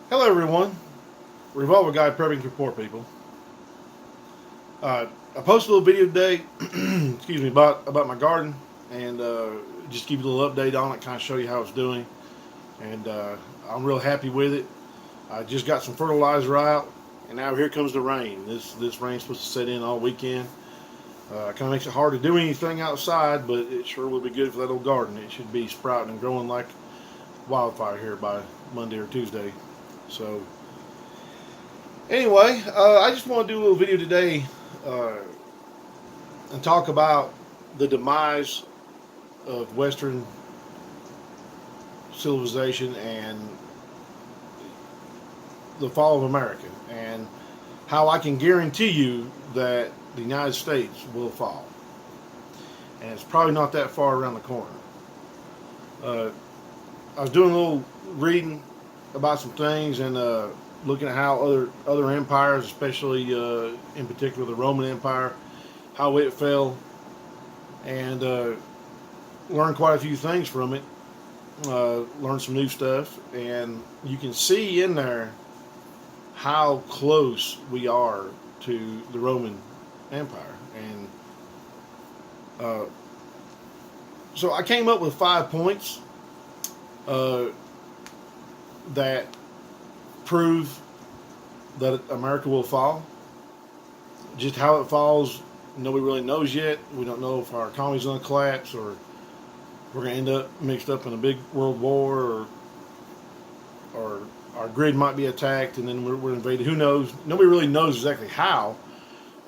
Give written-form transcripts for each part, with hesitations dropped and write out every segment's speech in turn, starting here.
Hello, everyone. Revolver Guy Prepping for Poor People. I posted a little video today, excuse me, about my garden, and just give you a little update on it, kind of show you how it's doing. And I'm real happy with it. I just got some fertilizer out, and now here comes the rain. This rain's supposed to set in all weekend. It kind of makes it hard to do anything outside, but it sure will be good for that old garden. It should be sprouting and growing like wildfire here by Monday or Tuesday. So anyway, I just want to do a little video today uh, and talk about the demise of Western civilization and the fall of America, and how I can guarantee you that the United States will fall. And it's probably not that far around the corner. Uh, I was doing a little reading about some things and looking at how other empires, especially in particular the Roman Empire, how it fell, and learned quite a few things from it. Learned some new stuff, and you can see in there how close we are to the Roman Empire. And uh, so I came up with 5 points uh, that prove that America will fall. Just how it falls, nobody really knows yet. We don't know if our economy's going to collapse, or we're going to end up mixed up in a big world war, or our grid might be attacked and then we're invaded. Who knows? Nobody really knows exactly how,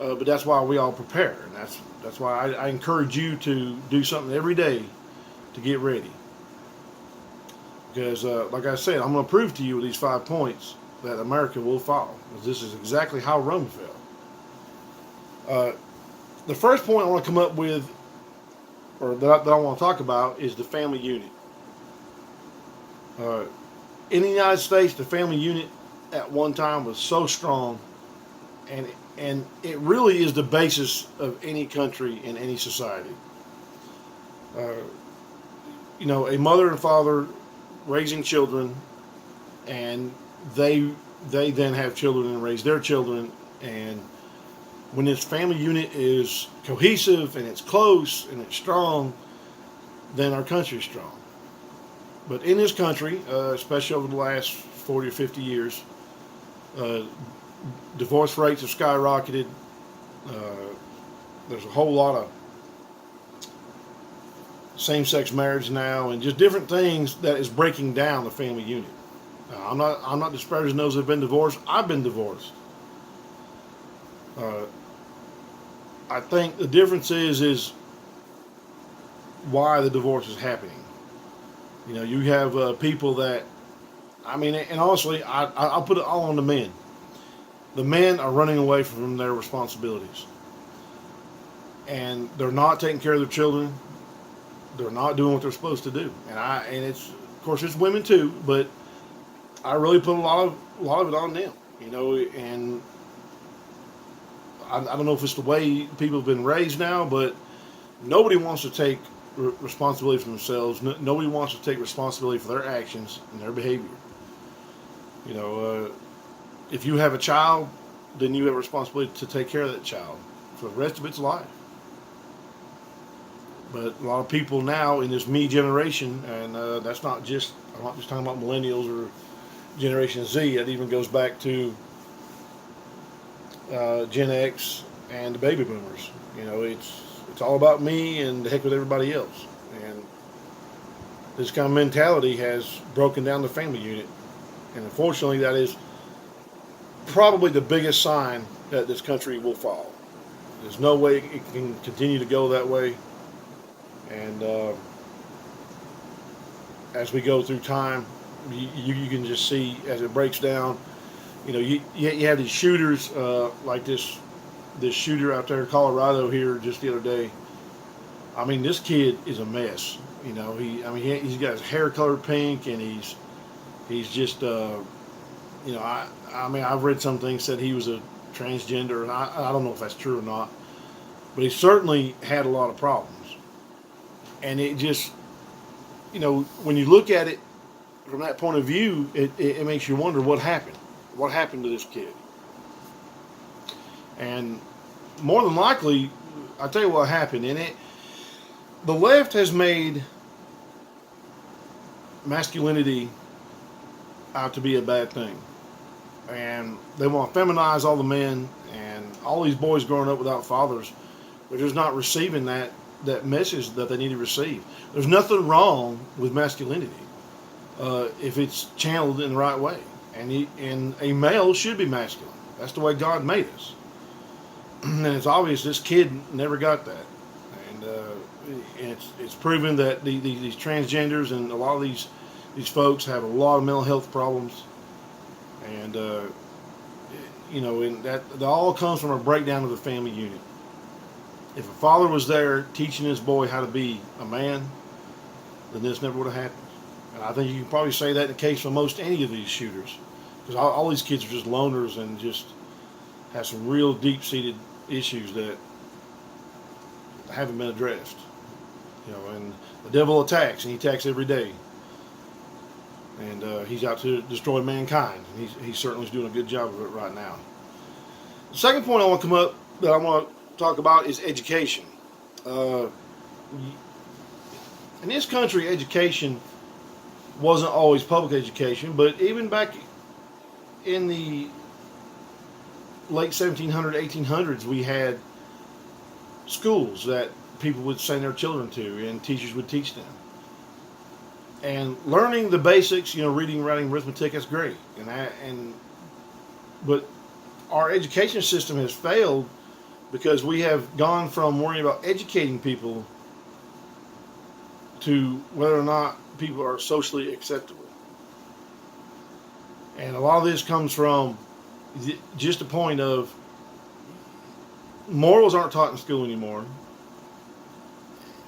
but that's why we all prepare, and that's why I encourage you to do something every day to get ready. Because, like I said, I'm going to prove to you with these 5 points that America will fall. Because this is exactly how Rome fell. The first point I want to come up with, or that I want to talk about, is the family unit. Uh, in the United States, the family unit at one time was so strong, and it really is the basis of any country and any society. Uh, a mother and father raising children, and they then have children and raise their children, and when this family unit is cohesive and it's close and it's strong, then our country is strong. But in this country, especially over the last 40 or 50 years, uh, divorce rates have skyrocketed. Uh, there's a whole lot of same-sex marriage now, and just different things that is breaking down the family unit. Now, I'm not disparaging those that have been divorced. I've been divorced. Uh, I think the difference is why the divorce is happening. You have people that, and honestly, I'll put it all on the men. The men are running away from their responsibilities, and they're not taking care of their children. They're not doing what they're supposed to do, and it's, of course, it's women too, but I really put a lot of it on them. And I don't know if it's the way people have been raised now, but nobody wants to take responsibility for themselves. Nobody wants to take responsibility for their actions and their behavior. If you have a child, then you have a responsibility to take care of that child for the rest of its life. But a lot of people now in this me generation, and I'm not just talking about millennials or Generation Z. It even goes back to Gen X and the baby boomers. It's all about me and the heck with everybody else. And this kind of mentality has broken down the family unit. And unfortunately, that is probably the biggest sign that this country will fall. There's no way it can continue to go that way. And as we go through time, you can just see as it breaks down. You have these shooters like this shooter out there in Colorado here just the other day. This kid is a mess. He's got his hair colored pink, and he's just I've read some things said he was a transgender, and I don't know if that's true or not, but he certainly had a lot of problems. And it just, when you look at it from that point of view, it makes you wonder what happened. What happened to this kid? And more than likely, I'll tell you what happened. The left has made masculinity out to be a bad thing. And they want to feminize all the men, and all these boys growing up without fathers, they're just not receiving that message that they need to receive. There's nothing wrong with masculinity if it's channeled in the right way. And a male should be masculine. That's the way God made us. And it's obvious this kid never got that. And it's proven that these transgenders and a lot of these folks have a lot of mental health problems. And, and that all comes from a breakdown of the family unit. If a father was there teaching his boy how to be a man, then this never would have happened. And I think you can probably say that in the case of most any of these shooters. Because all these kids are just loners and just have some real deep-seated issues that haven't been addressed. And the devil attacks, and he attacks every day. And he's out to destroy mankind. And he certainly is doing a good job of it right now. The second point I want to come up that I want to talk about is education. In this country, education wasn't always public education, but even back in the late 1700s, 1800s, we had schools that people would send their children to, and teachers would teach them. And learning the basics, reading, writing, arithmetic, that's great. But our education system has failed because we have gone from worrying about educating people to whether or not people are socially acceptable. And a lot of this comes from just a point of morals aren't taught in school anymore.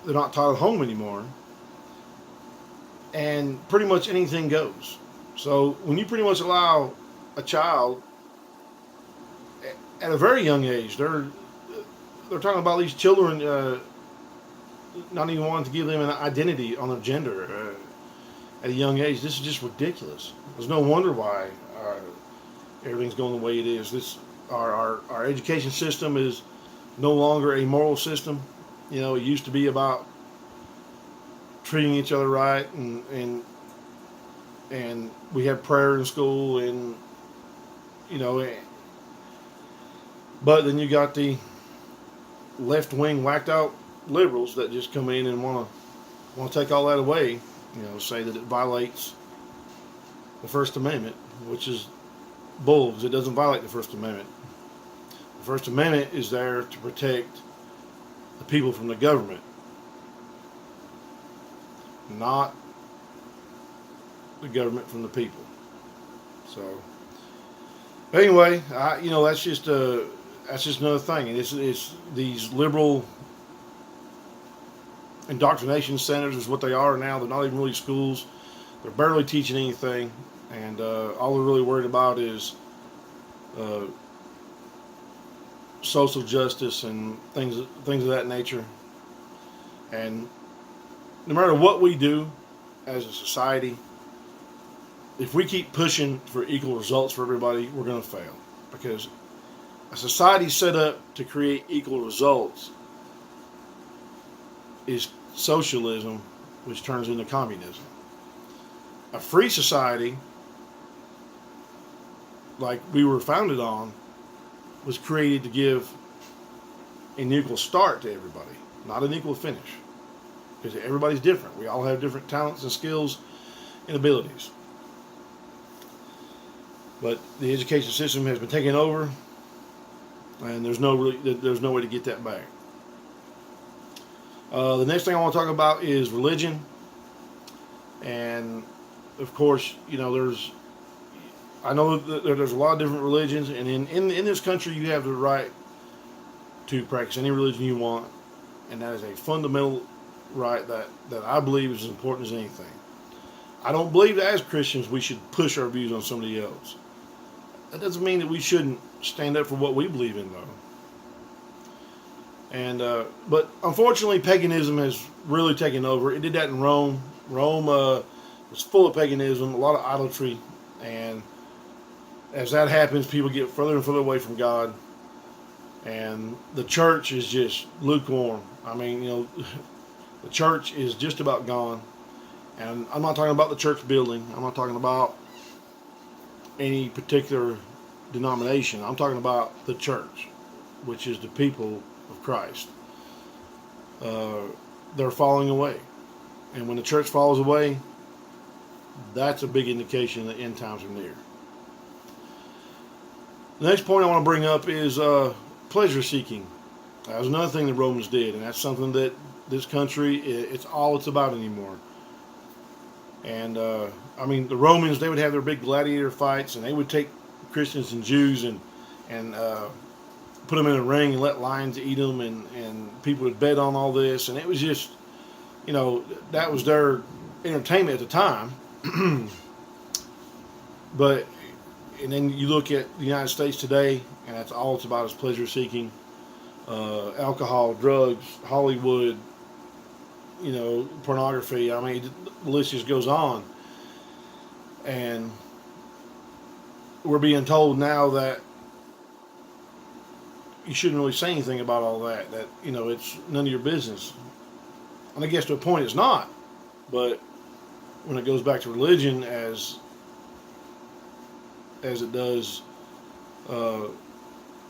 They're not taught at home anymore. And pretty much anything goes. So when you pretty much allow a child at a very young age, they're talking about these children not even wanting to give them an identity on their gender at a young age. This is just ridiculous. There's no wonder why everything's going the way it is. Our education system is no longer a moral system. It used to be about treating each other right, and we had prayer in school, and but then you got the left-wing whacked out liberals that just come in and want to take all that away. Say that it violates the First Amendment, which is bull, because it doesn't violate the First Amendment. The First Amendment is there to protect the people from the government, not the government from the people. So, anyway, that's just another thing, and it's these liberal indoctrination centers is what they are now. They're not even really schools. They're barely teaching anything, and all they're really worried about is social justice and things of that nature. And no matter what we do as a society, if we keep pushing for equal results for everybody, we're going to fail. Because a society set up to create equal results is socialism, which turns into communism. A free society, like we were founded on, was created to give an equal start to everybody, not an equal finish. Because everybody's different. We all have different talents and skills and abilities. But the education system has been taken over, and there's no way to get that back. The next thing I want to talk about is religion. And of course, I know that there's a lot of different religions, and in this country you have the right to practice any religion you want, and that is a fundamental right that I believe is as important as anything. I don't believe that as Christians we should push our views on somebody else. That doesn't mean that we shouldn't stand up for what we believe in, though. And but unfortunately, paganism has really taken over. It did that in Rome. Rome It's full of paganism, a lot of idolatry, and as that happens, people get further and further away from God, and the church is just lukewarm. I mean, the church is just about gone. And I'm not talking about the church building. I'm not talking about any particular denomination. I'm talking about the church, which is the people of Christ. They're falling away. And when the church falls away, that's a big indication that end times are near. The next point I want to bring up is pleasure seeking. That was another thing the Romans did, and that's something that this country, it's all it's about anymore. And I mean, the Romans, they would have their big gladiator fights, and they would take Christians and Jews and put them in a ring and let lions eat them, and people would bet on all this, and it was just, that was their entertainment at the time. But, and then you look at the United States today, and that's all it's about is pleasure seeking, alcohol, drugs, Hollywood, pornography. I mean, the list just goes on. And we're being told now that you shouldn't really say anything about all that, it's none of your business. And I guess to a point it's not. But when it goes back to religion as it does, no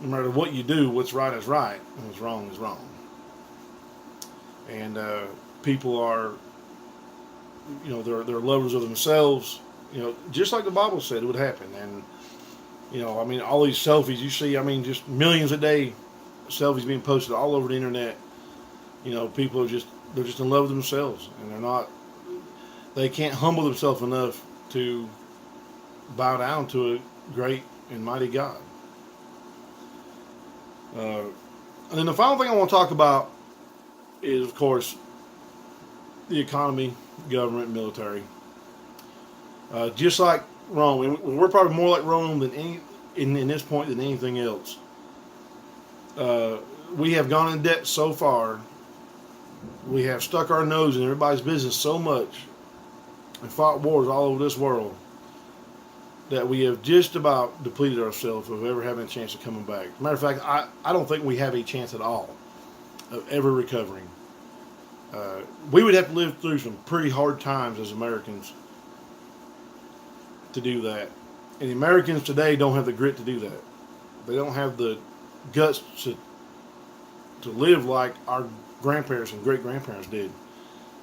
matter what you do, what's right is right, and what's wrong is wrong. And people are, they're lovers of themselves, just like the Bible said it would happen. And, I mean, all these selfies you see, I mean, just millions a day, selfies being posted all over the internet. People they're just in love with themselves, and they can't humble themselves enough to bow down to a great and mighty God. And then the final thing I want to talk about is, of course, the economy, government, military. Just like Rome, we're probably more like Rome than in this point than anything else. We have gone in debt so far. We have stuck our nose in everybody's business so much and fought wars all over this world that we have just about depleted ourselves of ever having a chance of coming back. Matter of fact, I don't think we have a chance at all of ever recovering. We would have to live through some pretty hard times as Americans to do that. And the Americans today don't have the grit to do that. They don't have the guts to live like our grandparents and great-grandparents did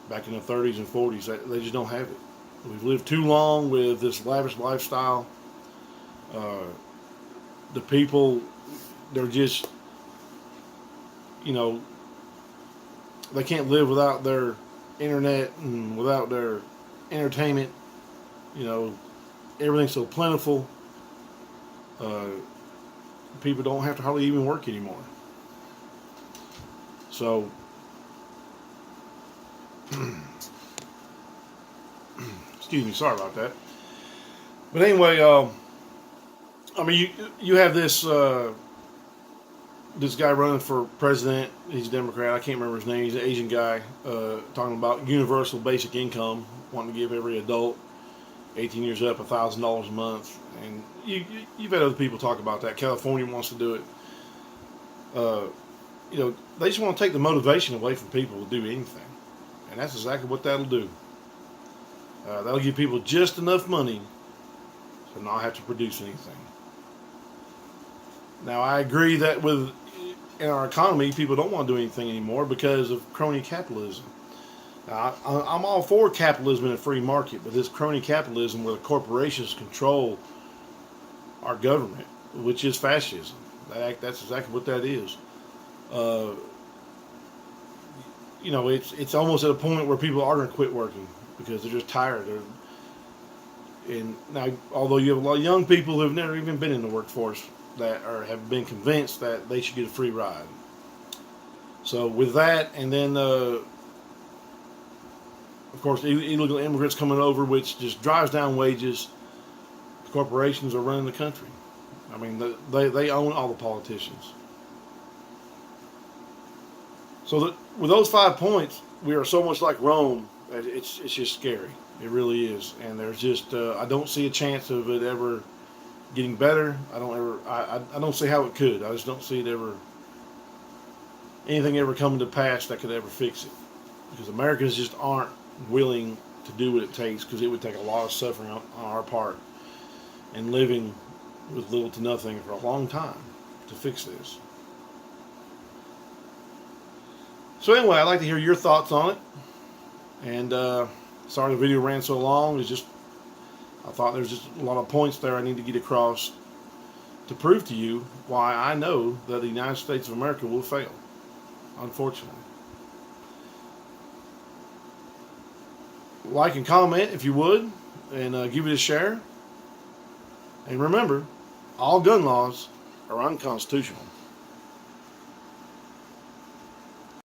back in the 30s and 40s. They just don't have it. We've lived too long with this lavish lifestyle. The people, they're just, they can't live without their internet and without their entertainment. Everything's so plentiful. People don't have to hardly even work anymore. So, excuse me, sorry about that. But anyway, I mean, you have this this guy running for president. He's a Democrat. I can't remember his name. He's an Asian guy talking about universal basic income, wanting to give every adult 18 years up $1,000 a month. And you've had other people talk about that. California wants to do it. They just want to take the motivation away from people to do anything. And that's exactly what that'll do. That'll give people just enough money to not have to produce anything. Now, I agree that in our economy, people don't want to do anything anymore because of crony capitalism. Now, I'm all for capitalism and a free market, but this crony capitalism where the corporations control our government, which is fascism. That's exactly what that is. It's almost at a point where people are going to quit working because they're just tired. And now, although you have a lot of young people who have never even been in the workforce that have been convinced that they should get a free ride. So with that, and then of course illegal immigrants coming over, which just drives down wages. The corporations are running the country. I mean, they own all the politicians. So with those 5 points, we are so much like Rome that it's just scary. It really is, and there's just I don't see a chance of it ever getting better. I don't see how it could. I just don't see it ever anything ever coming to pass that could ever fix it, because Americans just aren't willing to do what it takes, because it would take a lot of suffering on our part and living with little to nothing for a long time to fix this. So anyway, I'd like to hear your thoughts on it. And sorry the video ran so long. It's just I thought there's just a lot of points there I need to get across to prove to you why I know that the United States of America will fail, unfortunately. Like and comment if you would, and give it a share. And remember, all gun laws are unconstitutional.